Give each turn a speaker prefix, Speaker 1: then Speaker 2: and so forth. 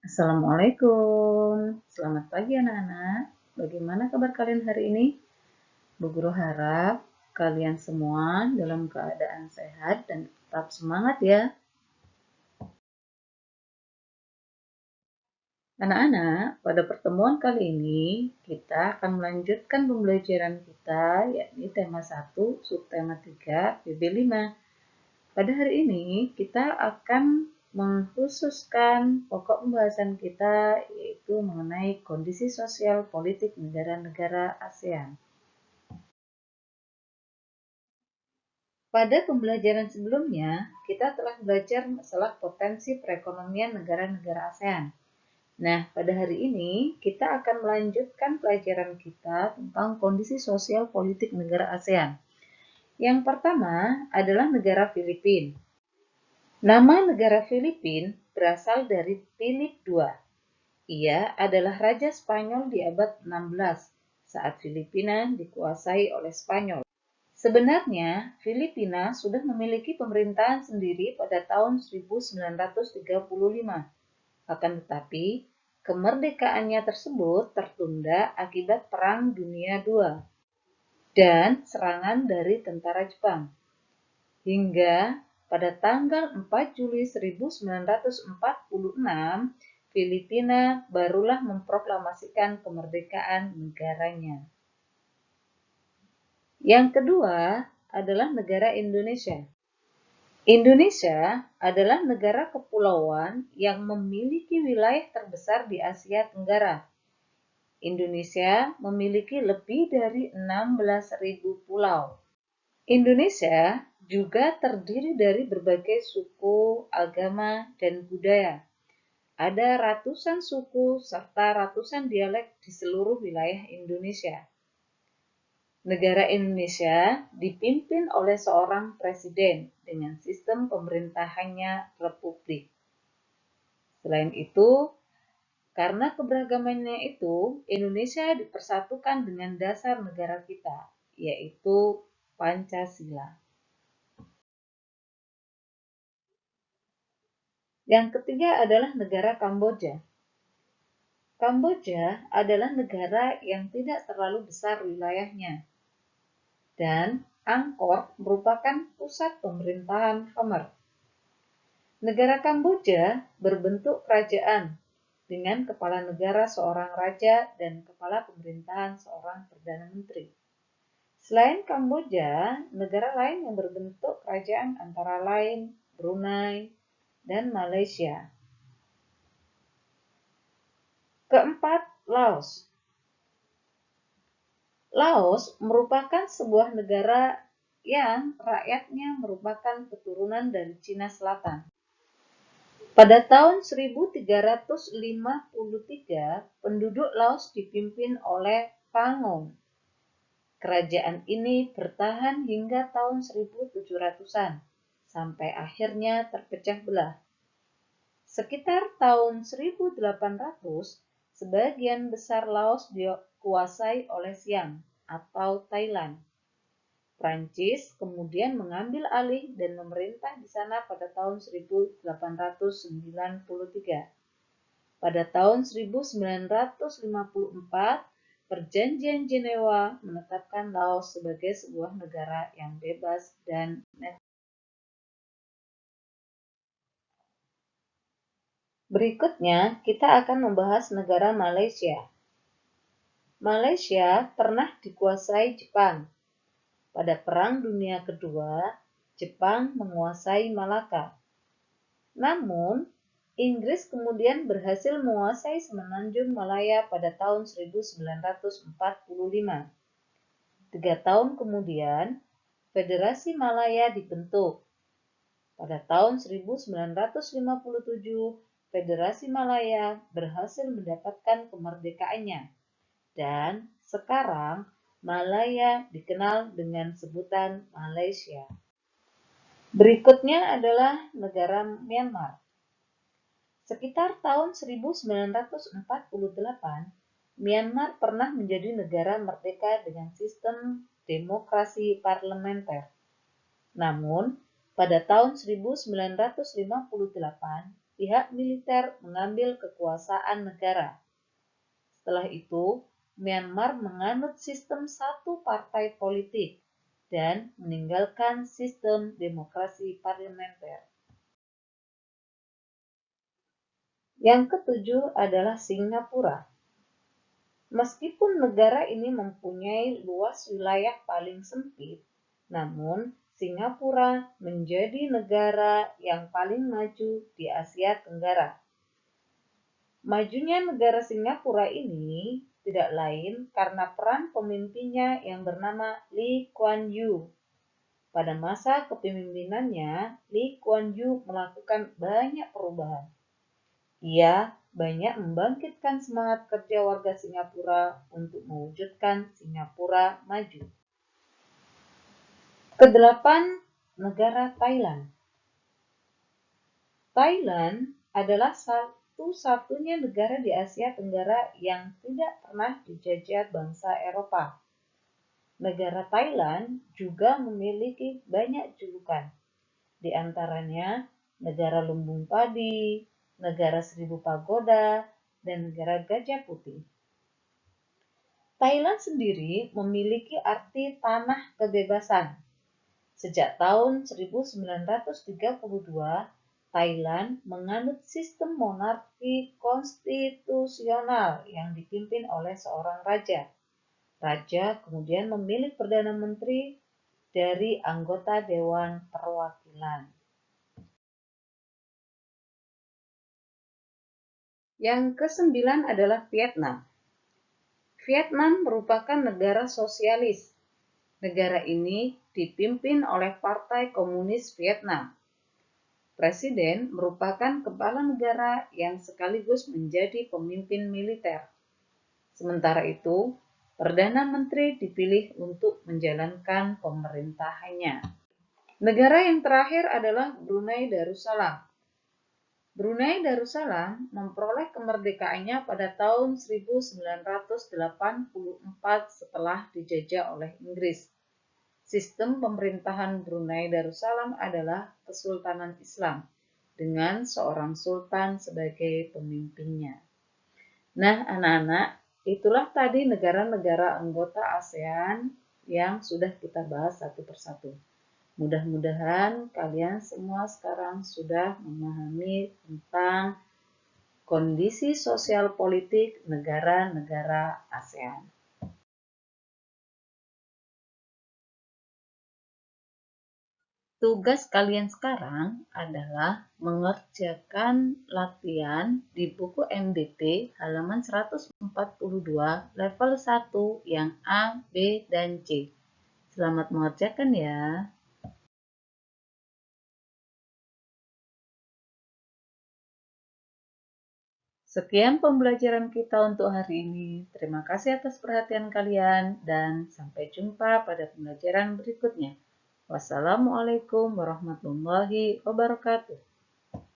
Speaker 1: Assalamualaikum, selamat pagi anak-anak. Bagaimana kabar kalian hari ini? Bu Guru harap kalian semua dalam keadaan sehat dan tetap semangat ya. Anak-anak, pada pertemuan kali ini kita akan melanjutkan pembelajaran kita, yakni tema 1, subtema 3, PB5. Pada hari ini kita akan mengkhususkan pokok pembahasan kita yaitu mengenai kondisi sosial politik negara-negara ASEAN. Pada pembelajaran sebelumnya, kita telah belajar masalah potensi perekonomian negara-negara ASEAN. Nah, pada hari ini kita akan melanjutkan pelajaran kita tentang kondisi sosial politik negara ASEAN. Yang pertama adalah negara Filipina. Nama negara Filipina berasal dari Philip II. Ia adalah Raja Spanyol di abad 16 saat Filipina dikuasai oleh Spanyol. Sebenarnya, Filipina sudah memiliki pemerintahan sendiri pada tahun 1935. Akan tetapi, kemerdekaannya tersebut tertunda akibat Perang Dunia II dan serangan dari tentara Jepang. Hingga pada tanggal 4 Juli 1946, Filipina barulah memproklamasikan kemerdekaan negaranya. Yang kedua adalah negara Indonesia. Indonesia adalah negara kepulauan yang memiliki wilayah terbesar di Asia Tenggara. Indonesia memiliki lebih dari 16.000 pulau. Indonesia juga terdiri dari berbagai suku, agama, dan budaya. Ada ratusan suku serta ratusan dialek di seluruh wilayah Indonesia. Negara Indonesia dipimpin oleh seorang presiden dengan sistem pemerintahannya republik. Selain itu, karena keberagamannya itu, Indonesia dipersatukan dengan dasar negara kita, yaitu Pancasila. Yang ketiga adalah negara Kamboja. Kamboja adalah negara yang tidak terlalu besar wilayahnya, dan Angkor merupakan pusat pemerintahan Khmer. Negara Kamboja berbentuk kerajaan dengan kepala negara seorang raja dan kepala pemerintahan seorang perdana menteri. Selain Kamboja, negara lain yang berbentuk kerajaan antara lain Brunei dan Malaysia. Keempat, Laos. Laos merupakan sebuah negara yang rakyatnya merupakan keturunan dari Cina Selatan. Pada tahun 1353, penduduk Laos dipimpin oleh Pangong. Kerajaan ini bertahan hingga tahun 1700-an, sampai akhirnya terpecah belah. Sekitar tahun 1800, sebagian besar Laos dikuasai oleh Siam atau Thailand. Prancis kemudian mengambil alih dan memerintah di sana pada tahun 1893. Pada tahun 1954, Perjanjian Jenewa menetapkan Laos sebagai sebuah negara yang bebas dan netral. Berikutnya, kita akan membahas negara Malaysia. Malaysia pernah dikuasai Jepang. Pada Perang Dunia Kedua, Jepang menguasai Malaka. Namun, Inggris kemudian berhasil menguasai Semenanjung Malaya pada tahun 1945. 3 tahun kemudian, Federasi Malaya dibentuk. Pada tahun 1957, Federasi Malaya berhasil mendapatkan kemerdekaannya, dan sekarang Malaya dikenal dengan sebutan Malaysia. Berikutnya adalah negara Myanmar. Sekitar tahun 1948, Myanmar pernah menjadi negara merdeka dengan sistem demokrasi parlementer. Namun, pada tahun 1958, pihak militer mengambil kekuasaan negara. Setelah itu, Myanmar menganut sistem satu partai politik dan meninggalkan sistem demokrasi parlementer. Yang ketujuh adalah Singapura. Meskipun negara ini mempunyai luas wilayah paling sempit, namun Singapura menjadi negara yang paling maju di Asia Tenggara. Majunya negara Singapura ini tidak lain karena peran pemimpinnya yang bernama Lee Kuan Yew. Pada masa kepemimpinannya, Lee Kuan Yew melakukan banyak perubahan. Ia banyak membangkitkan semangat kerja warga Singapura untuk mewujudkan Singapura maju. Kedelapan, negara Thailand. Thailand adalah satu-satunya negara di Asia Tenggara yang tidak pernah dijajah bangsa Eropa. Negara Thailand juga memiliki banyak julukan, di antaranya negara lumbung padi, negara seribu pagoda, dan negara gajah putih. Thailand sendiri memiliki arti tanah kebebasan. Sejak tahun 1932, Thailand menganut sistem monarki konstitusional yang dipimpin oleh seorang raja. Raja kemudian memilih Perdana Menteri dari anggota Dewan Perwakilan. Yang kesembilan adalah Vietnam. Vietnam merupakan negara sosialis. Negara ini dipimpin oleh Partai Komunis Vietnam. Presiden merupakan kepala negara yang sekaligus menjadi pemimpin militer. Sementara itu, Perdana Menteri dipilih untuk menjalankan pemerintahannya. Negara yang terakhir adalah Brunei Darussalam. Brunei Darussalam memperoleh kemerdekaannya pada tahun 1984 setelah dijajah oleh Inggris. Sistem pemerintahan Brunei Darussalam adalah Kesultanan Islam dengan seorang sultan sebagai pemimpinnya. Nah, anak-anak, itulah tadi negara-negara anggota ASEAN yang sudah kita bahas satu persatu. Mudah-mudahan kalian semua sekarang sudah memahami tentang kondisi sosial politik negara-negara ASEAN. Tugas kalian sekarang adalah mengerjakan latihan di buku MDT halaman 142 level 1 yang A, B, dan C. Selamat mengerjakan ya. Sekian pembelajaran kita untuk hari ini. Terima kasih atas perhatian kalian dan sampai jumpa pada pembelajaran berikutnya. Wassalamualaikum warahmatullahi wabarakatuh.